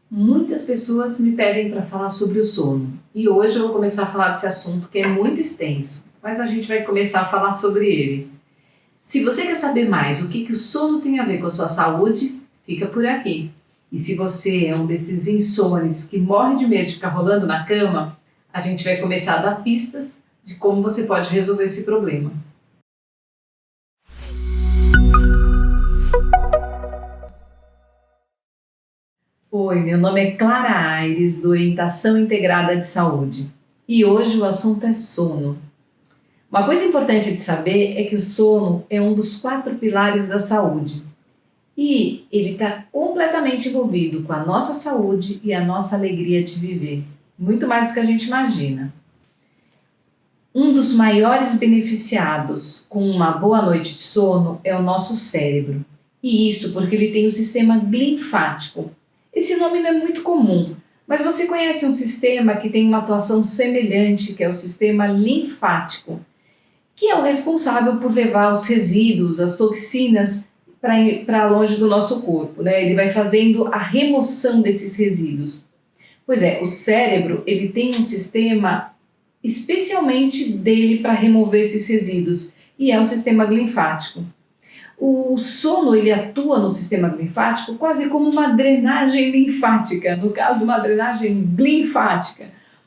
Muitas pessoas me pedem para falar sobre o sono e hoje eu vou começar a falar desse assunto que é muito extenso, mas a gente vai começar a falar sobre ele. Se você quer saber mais o que o sono tem a ver com a sua saúde, fica por aqui. E se você é um desses insones que morre de medo de ficar rolando na cama, a gente vai começar a dar pistas de como você pode resolver esse problema. Oi, meu nome é Clara Aires, do Orientação Integrada de Saúde. E hoje o assunto é sono. Uma coisa importante de saber é que o sono é um dos 4 pilares da saúde. E ele está completamente envolvido com a nossa saúde e a nossa alegria de viver. Muito mais do que a gente imagina. Um dos maiores beneficiados com uma boa noite de sono é o nosso cérebro. E isso porque ele tem o sistema linfático. Esse nome não é muito comum, mas você conhece um sistema que tem uma atuação semelhante, que é o sistema linfático, que é o responsável por levar os resíduos, as toxinas, para longe do nosso corpo, né? Ele vai fazendo a remoção desses resíduos. Pois é, o cérebro ele tem um sistema especialmente dele para remover esses resíduos, e é o sistema linfático. O sono ele atua no sistema linfático quase como uma drenagem linfática, no caso uma drenagem linfática,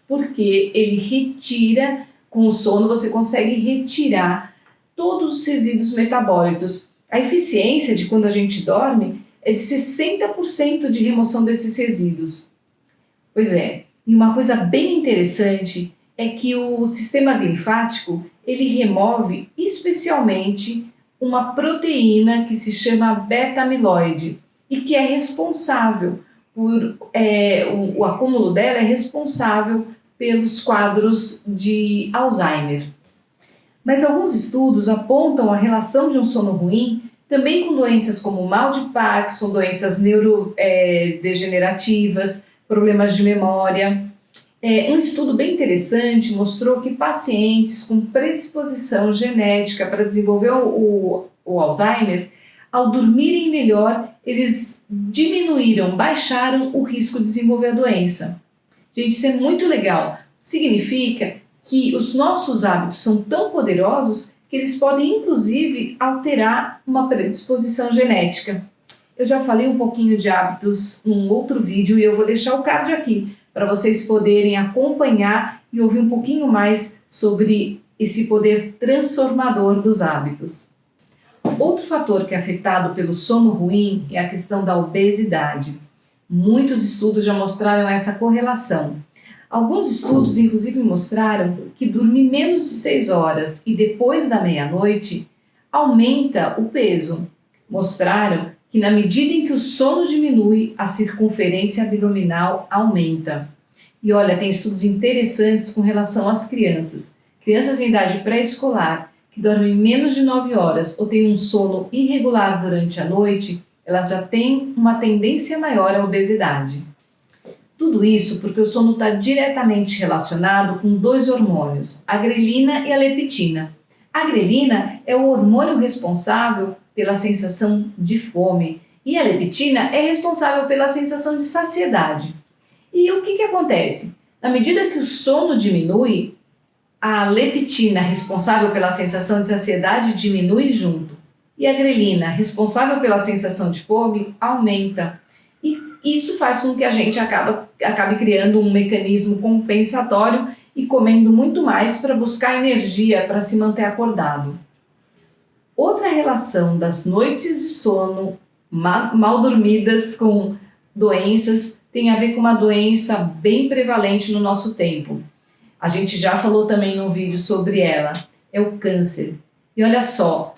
porque ele retira, com o sono você consegue retirar todos os resíduos metabólicos. A eficiência de quando a gente dorme é de 60% de remoção desses resíduos. Pois é, e uma coisa bem interessante é que o sistema linfático ele remove especialmente uma proteína que se chama beta-amiloide e que é responsável por, o acúmulo dela é responsável pelos quadros de Alzheimer. Mas alguns estudos apontam a relação de um sono ruim também com doenças como mal de Parkinson, doenças neurodegenerativas, problemas de memória. Um estudo bem interessante mostrou que pacientes com predisposição genética para desenvolver o Alzheimer, ao dormirem melhor, eles baixaram o risco de desenvolver a doença. Gente, isso é muito legal. Significa que os nossos hábitos são tão poderosos que eles podem, inclusive, alterar uma predisposição genética. Eu já falei um pouquinho de hábitos num outro vídeo e eu vou deixar o card aqui, para vocês poderem acompanhar e ouvir um pouquinho mais sobre esse poder transformador dos hábitos. Outro fator que é afetado pelo sono ruim é a questão da obesidade. Muitos estudos já mostraram essa correlação. Alguns estudos, inclusive, mostraram que dormir menos de 6 horas e depois da meia-noite aumenta o peso. Mostraram que na medida em que o sono diminui, a circunferência abdominal aumenta. E olha, tem estudos interessantes com relação às crianças. Crianças em idade pré-escolar, que dormem menos de 9 horas ou têm um sono irregular durante a noite, elas já têm uma tendência maior à obesidade. Tudo isso porque o sono está diretamente relacionado com 2 hormônios, a grelina e a leptina. A grelina é o hormônio responsável pela sensação de fome e a leptina é responsável pela sensação de saciedade. E o que acontece? Na medida que o sono diminui, a leptina, responsável pela sensação de saciedade, diminui junto. E a grelina, responsável pela sensação de fome, aumenta. E isso faz com que a gente acabe criando um mecanismo compensatório e comendo muito mais para buscar energia para se manter acordado. Outra relação das noites de sono mal dormidas com doenças tem a ver com uma doença bem prevalente no nosso tempo. A gente já falou também num vídeo sobre ela, é o câncer. E olha só,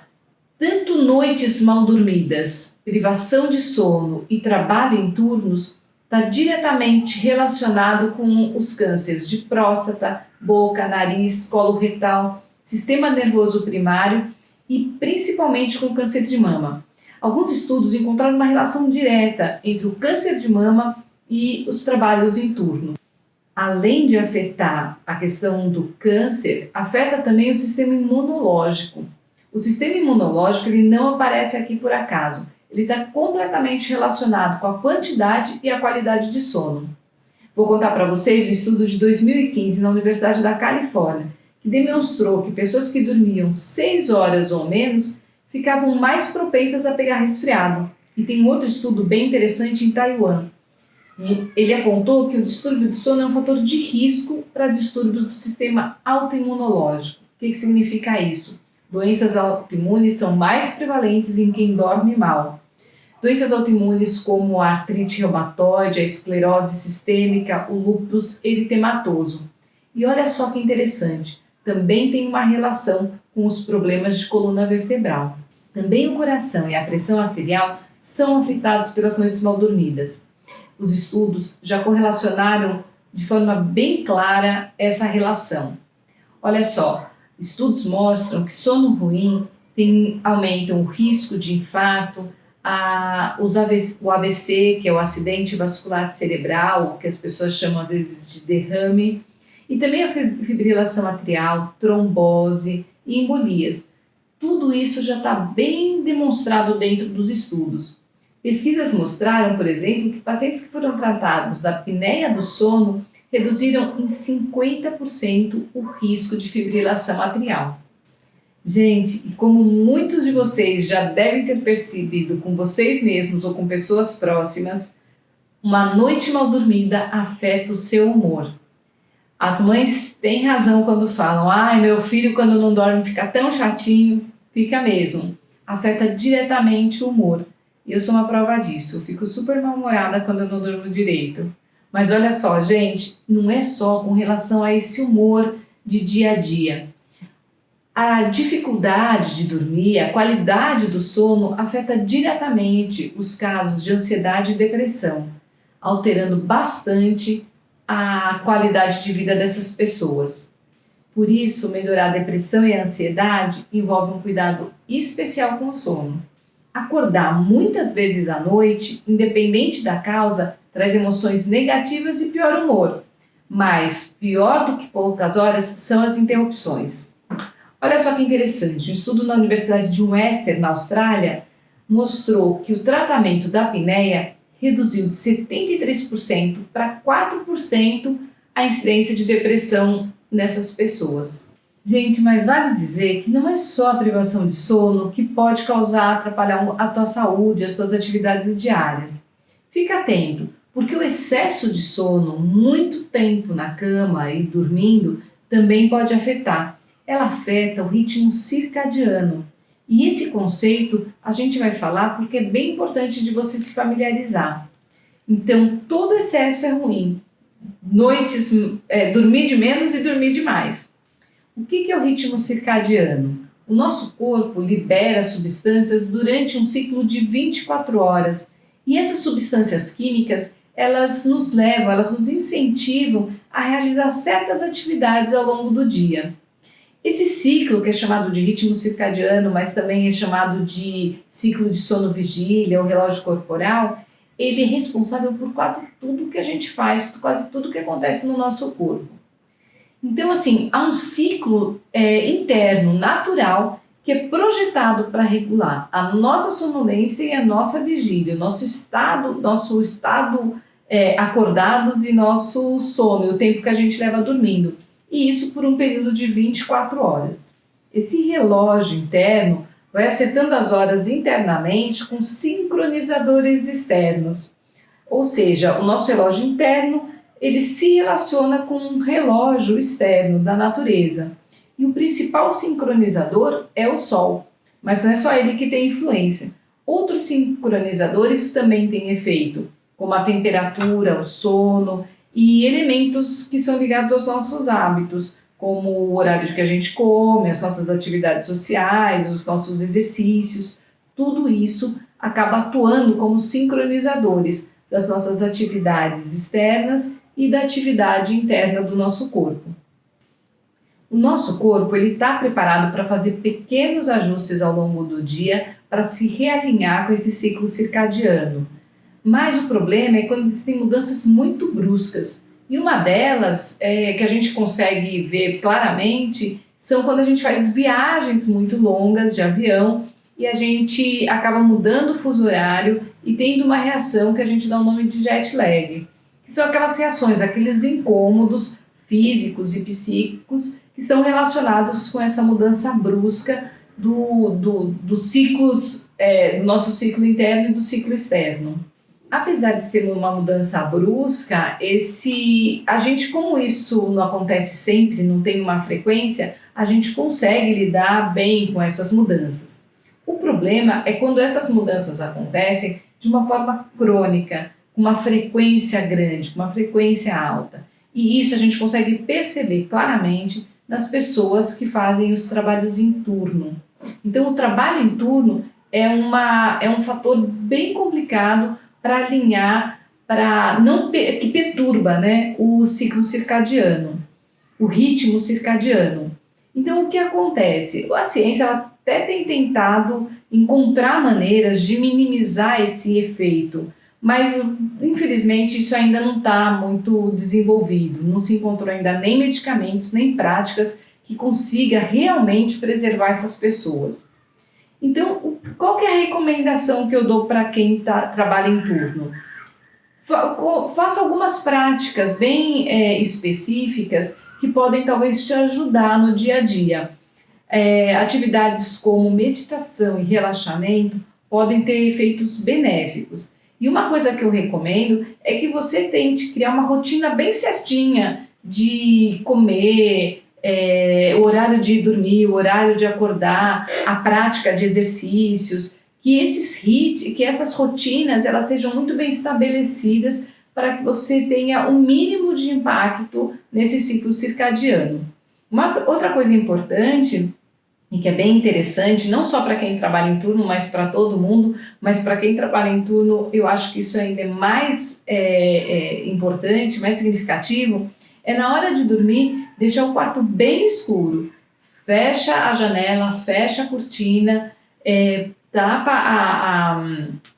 tanto noites mal dormidas, privação de sono e trabalho em turnos está diretamente relacionado com os cânceres de próstata, boca, nariz, colo retal, sistema nervoso primário e principalmente com o câncer de mama. Alguns estudos encontraram uma relação direta entre o câncer de mama e os trabalhos em turno. Além de afetar a questão do câncer, afeta também o sistema imunológico. O sistema imunológico ele não aparece aqui por acaso. ele está completamente relacionado com a quantidade e a qualidade de sono. Vou contar para vocês um estudo de 2015 na Universidade da Califórnia, que demonstrou que pessoas que dormiam 6 horas ou menos ficavam mais propensas a pegar resfriado. E tem um outro estudo bem interessante em Taiwan. Ele apontou que o distúrbio do sono é um fator de risco para distúrbios do sistema autoimunológico. O que significa isso? Doenças autoimunes são mais prevalentes em quem dorme mal. Doenças autoimunes como a artrite reumatoide, a esclerose sistêmica, o lúpus eritematoso. E olha só que interessante, também tem uma relação com os problemas de coluna vertebral. Também o coração e a pressão arterial são afetados pelas noites mal dormidas. Os estudos já correlacionaram de forma bem clara essa relação. Olha só, estudos mostram que sono ruim aumentam o risco de infarto, o AVC, que é o acidente vascular cerebral, que as pessoas chamam às vezes de derrame, e também a fibrilação atrial, trombose e embolias. Tudo isso já está bem demonstrado dentro dos estudos. Pesquisas mostraram, por exemplo, que pacientes que foram tratados da apneia do sono reduziram em 50% o risco de fibrilação atrial. Gente, e como muitos de vocês já devem ter percebido com vocês mesmos ou com pessoas próximas, uma noite mal dormida afeta o seu humor. As mães têm razão quando falam: "Ai, meu filho quando não dorme fica tão chatinho", fica mesmo. Afeta diretamente o humor. Eu sou uma prova disso, eu fico super mal-humorada quando eu não durmo direito. Mas olha só, gente, não é só com relação a esse humor de dia a dia. A dificuldade de dormir, a qualidade do sono afeta diretamente os casos de ansiedade e depressão, alterando bastante a qualidade de vida dessas pessoas. Por isso, melhorar a depressão e a ansiedade envolve um cuidado especial com o sono. Acordar muitas vezes à noite, independente da causa, traz emoções negativas e pior humor. Mas pior do que poucas horas são as interrupções. Olha só que interessante, um estudo na Universidade de Western, na Austrália, mostrou que o tratamento da apneia reduziu de 73% para 4% a incidência de depressão nessas pessoas. Gente, mas vale dizer que não é só a privação de sono que pode atrapalhar a tua saúde, as tuas atividades diárias. Fica atento, porque o excesso de sono, muito tempo na cama e dormindo, também pode afetar. Ela afeta o ritmo circadiano. E esse conceito a gente vai falar porque é bem importante de você se familiarizar. Então, todo excesso é ruim. Noites, dormir de menos e dormir de mais. O que é o ritmo circadiano? O nosso corpo libera substâncias durante um ciclo de 24 horas. E essas substâncias químicas, elas nos incentivam a realizar certas atividades ao longo do dia. Esse ciclo, que é chamado de ritmo circadiano, mas também é chamado de ciclo de sono-vigília ou relógio corporal, ele é responsável por quase tudo que a gente faz, quase tudo que acontece no nosso corpo. Então, assim, há um ciclo interno, natural, que é projetado para regular a nossa sonolência e a nossa vigília, nosso estado acordados e nosso sono, o tempo que a gente leva dormindo. E isso por um período de 24 horas. Esse relógio interno vai acertando as horas internamente com sincronizadores externos. Ou seja, o nosso relógio interno, ele se relaciona com um relógio externo da natureza. E o principal sincronizador é o Sol, mas não é só ele que tem influência. Outros sincronizadores também têm efeito, como a temperatura, o sono e elementos que são ligados aos nossos hábitos, como o horário que a gente come, as nossas atividades sociais, os nossos exercícios. Tudo isso acaba atuando como sincronizadores das nossas atividades externas e da atividade interna do nosso corpo. O nosso corpo está preparado para fazer pequenos ajustes ao longo do dia para se realinhar com esse ciclo circadiano. Mas o problema é quando existem mudanças muito bruscas. E uma delas, que a gente consegue ver claramente, são quando a gente faz viagens muito longas de avião e a gente acaba mudando o fuso horário e tendo uma reação que a gente dá o nome de jet lag, que são aquelas reações, aqueles incômodos físicos e psíquicos que estão relacionados com essa mudança brusca dos ciclos, do nosso ciclo interno e do ciclo externo. Apesar de ser uma mudança brusca, a gente, como isso não acontece sempre, não tem uma frequência, a gente consegue lidar bem com essas mudanças. O problema é quando essas mudanças acontecem de uma forma crônica, com uma frequência grande, com uma frequência alta. E isso a gente consegue perceber claramente nas pessoas que fazem os trabalhos em turno. Então, o trabalho em turno é um fator bem complicado para alinhar, que perturba, né, o ciclo circadiano, o ritmo circadiano. Então, o que acontece? A ciência ela até tem tentado encontrar maneiras de minimizar esse efeito, mas infelizmente isso ainda não está muito desenvolvido, não se encontrou ainda nem medicamentos, nem práticas que consiga realmente preservar essas pessoas. Então, qual que é a recomendação que eu dou para quem trabalha em turno? Faça algumas práticas bem específicas que podem talvez te ajudar no dia a dia. Atividades como meditação e relaxamento podem ter efeitos benéficos. E uma coisa que eu recomendo é que você tente criar uma rotina bem certinha de comer, o horário de dormir, o horário de acordar, a prática de exercícios, que essas rotinas elas sejam muito bem estabelecidas para que você tenha um mínimo de impacto nesse ciclo circadiano. Outra coisa importante e que é bem interessante, não só para quem trabalha em turno, mas para todo mundo, mas para quem trabalha em turno, eu acho que isso ainda é mais importante, mais significativo, é na hora de dormir, deixar o quarto bem escuro. Fecha a janela, fecha a cortina, tapa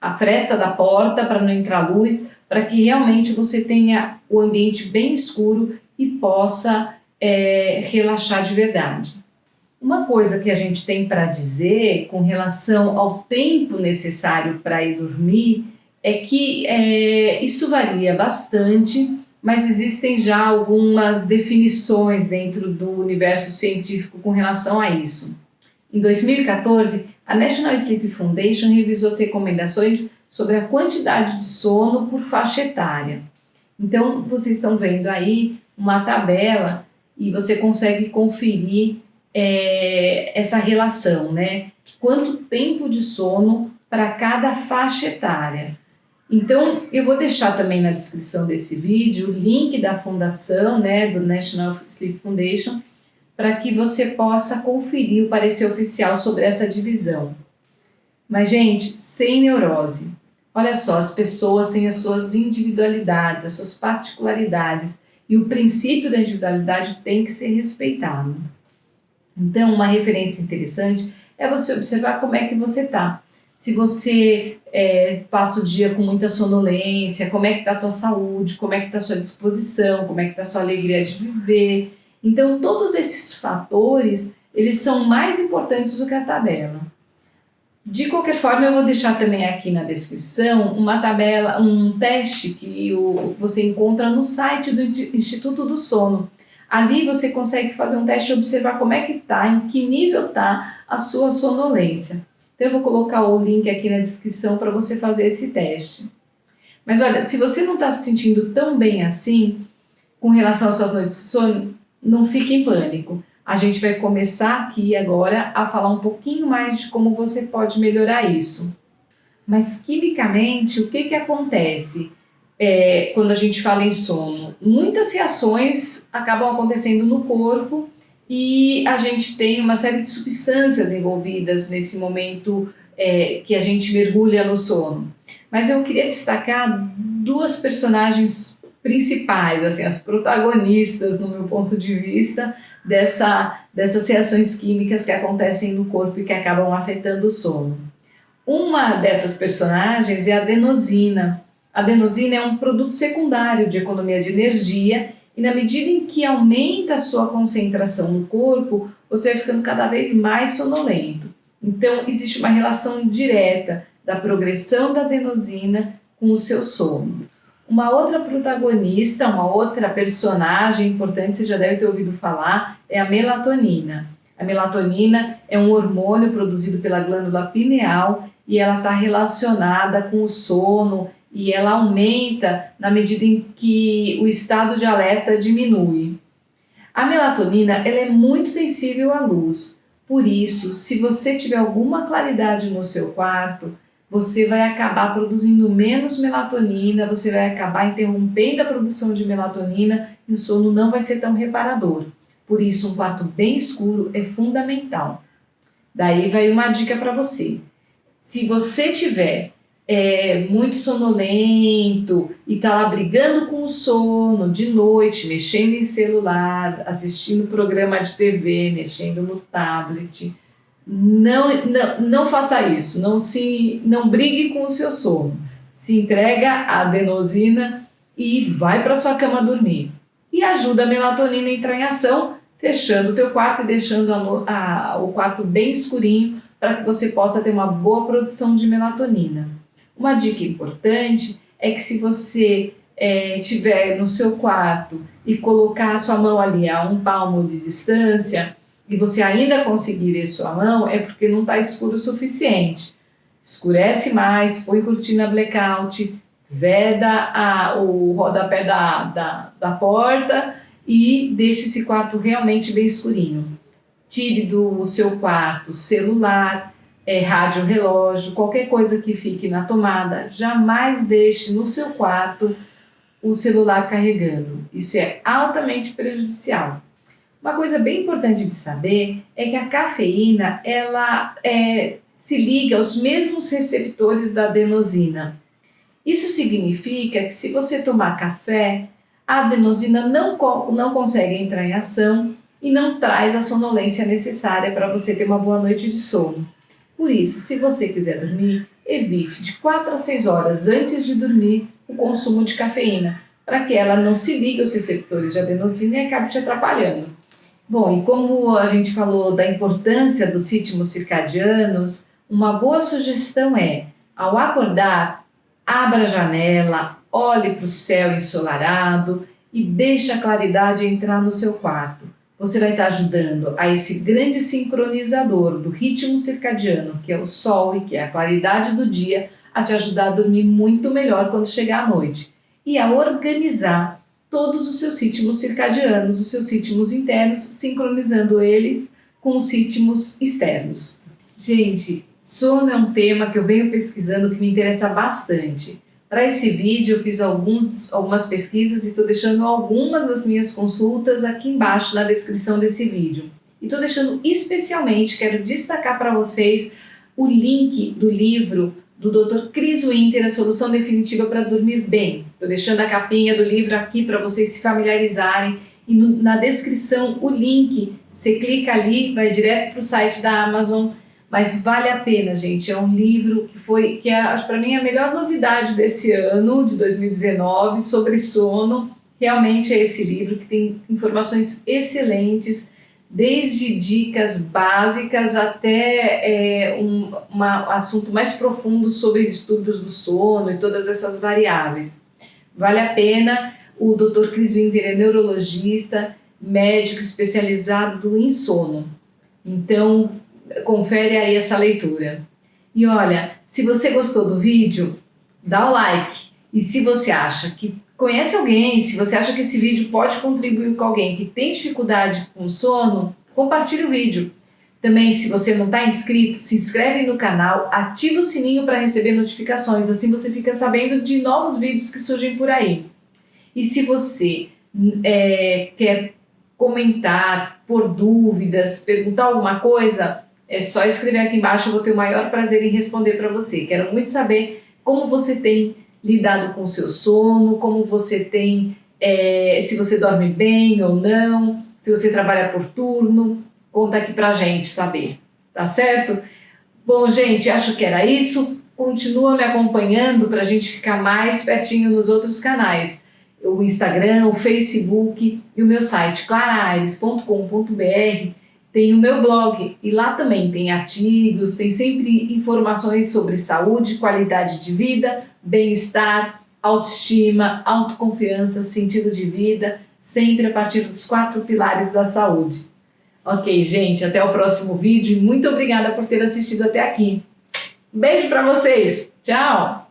a fresta da porta para não entrar luz, para que realmente você tenha o ambiente bem escuro e possa relaxar de verdade. Uma coisa que a gente tem para dizer com relação ao tempo necessário para ir dormir é que isso varia bastante, mas existem já algumas definições dentro do universo científico com relação a isso. Em 2014, a National Sleep Foundation revisou as recomendações sobre a quantidade de sono por faixa etária. Então, vocês estão vendo aí uma tabela e você consegue conferir essa relação, né? Quanto tempo de sono para cada faixa etária. Então, eu vou deixar também na descrição desse vídeo o link da fundação, né, do National Sleep Foundation, para que você possa conferir o parecer oficial sobre essa divisão. Mas, gente, sem neurose. Olha só, as pessoas têm as suas individualidades, as suas particularidades, e o princípio da individualidade tem que ser respeitado. Então, uma referência interessante é você observar como é que você está. Se você passa o dia com muita sonolência, como é que está a tua saúde, como é que está a sua disposição, como é que está a sua alegria de viver. Então, todos esses fatores, eles são mais importantes do que a tabela. De qualquer forma, eu vou deixar também aqui na descrição uma tabela, um teste que você encontra no site do Instituto do Sono. Ali você consegue fazer um teste e observar como é que está, em que nível está a sua sonolência. Então eu vou colocar o link aqui na descrição para você fazer esse teste. Mas olha, se você não está se sentindo tão bem assim, com relação às suas noites de sono, não fique em pânico. A gente vai começar aqui agora a falar um pouquinho mais de como você pode melhorar isso. Mas quimicamente, o que acontece? Quando a gente fala em sono, muitas reações acabam acontecendo no corpo e a gente tem uma série de substâncias envolvidas nesse momento que a gente mergulha no sono. Mas eu queria destacar duas personagens principais, assim, as protagonistas, no meu ponto de vista, dessas reações químicas que acontecem no corpo e que acabam afetando o sono. Uma dessas personagens é a adenosina. A adenosina é um produto secundário de economia de energia e na medida em que aumenta a sua concentração no corpo, você vai ficando cada vez mais sonolento. Então, existe uma relação direta da progressão da adenosina com o seu sono. Uma outra protagonista, uma outra personagem importante, você já deve ter ouvido falar, é a melatonina. A melatonina é um hormônio produzido pela glândula pineal e ela está relacionada com o sono e ela aumenta na medida em que o estado de alerta diminui. A melatonina ela é muito sensível à luz, por isso, se você tiver alguma claridade no seu quarto, você vai acabar produzindo menos melatonina, você vai acabar interrompendo a produção de melatonina e o sono não vai ser tão reparador. Por isso, um quarto bem escuro é fundamental. Daí vai uma dica para você. Se você tiver muito sonolento e está lá brigando com o sono de noite, mexendo em celular, assistindo programa de TV, mexendo no tablet, não faça isso, não brigue com o seu sono. Se entrega à adenosina e vai para sua cama dormir. E ajuda a melatonina a entrar em ação, fechando o teu quarto e deixando o quarto bem escurinho para que você possa ter uma boa produção de melatonina. Uma dica importante é que se você estiver no seu quarto e colocar a sua mão ali a 1 palmo de distância e você ainda conseguir ver sua mão, é porque não está escuro o suficiente. Escurece mais, põe cortina blackout, veda o rodapé da porta e deixe esse quarto realmente bem escurinho. Tire do seu quarto celular, rádio, relógio, qualquer coisa que fique na tomada. Jamais deixe no seu quarto o celular carregando. Isso é altamente prejudicial. Uma coisa bem importante de saber é que a cafeína ela se liga aos mesmos receptores da adenosina. Isso significa que se você tomar café, a adenosina não consegue entrar em ação e não traz a sonolência necessária para você ter uma boa noite de sono. Por isso, se você quiser dormir, evite de 4 a 6 horas antes de dormir o consumo de cafeína, para que ela não se ligue aos receptores de adenosina e acabe te atrapalhando. Bom, e como a gente falou da importância dos ritmos circadianos, uma boa sugestão é, ao acordar, abra a janela, olhe para o céu ensolarado e deixe a claridade entrar no seu quarto. Você vai estar ajudando a esse grande sincronizador do ritmo circadiano, que é o sol e que é a claridade do dia, a te ajudar a dormir muito melhor quando chegar à noite e a organizar todos os seus ritmos circadianos, os seus ritmos internos, sincronizando eles com os ritmos externos. Gente, sono é um tema que eu venho pesquisando que me interessa bastante. Para esse vídeo eu fiz algumas pesquisas e estou deixando algumas das minhas consultas aqui embaixo na descrição desse vídeo. E estou deixando especialmente, quero destacar para vocês o link do livro do Dr. Chris Winter, A Solução Definitiva para Dormir Bem. Estou deixando a capinha do livro aqui para vocês se familiarizarem e na descrição o link, você clica ali, vai direto para o site da Amazon. Mas vale a pena, gente. É um livro que acho para mim a melhor novidade desse ano, de 2019, sobre sono. Realmente é esse livro que tem informações excelentes, desde dicas básicas até um assunto mais profundo sobre estudos do sono e todas essas variáveis. Vale a pena. O Dr. Chris Winter é neurologista, médico especializado em sono. Então, confere aí essa leitura. E olha, se você gostou do vídeo, dá o like. E se você acha que conhece alguém, se você acha que esse vídeo pode contribuir com alguém que tem dificuldade com sono, compartilhe o vídeo. Também, se você não está inscrito, se inscreve no canal, ativa o sininho para receber notificações, assim você fica sabendo de novos vídeos que surgem por aí. E se você quer comentar, pôr dúvidas, perguntar alguma coisa, é só escrever aqui embaixo, eu vou ter o maior prazer em responder para você. Quero muito saber como você tem lidado com o seu sono, como você tem, se você dorme bem ou não, se você trabalha por turno, conta aqui pra gente saber, tá certo? Bom, gente, acho que era isso. Continua me acompanhando para a gente ficar mais pertinho nos outros canais. O Instagram, o Facebook e o meu site claraaires.com.br. tem o meu blog, e lá também tem artigos, tem sempre informações sobre saúde, qualidade de vida, bem-estar, autoestima, autoconfiança, sentido de vida, sempre a partir dos 4 pilares da saúde. Ok, gente, até o próximo vídeo e muito obrigada por ter assistido até aqui. Beijo para vocês, tchau!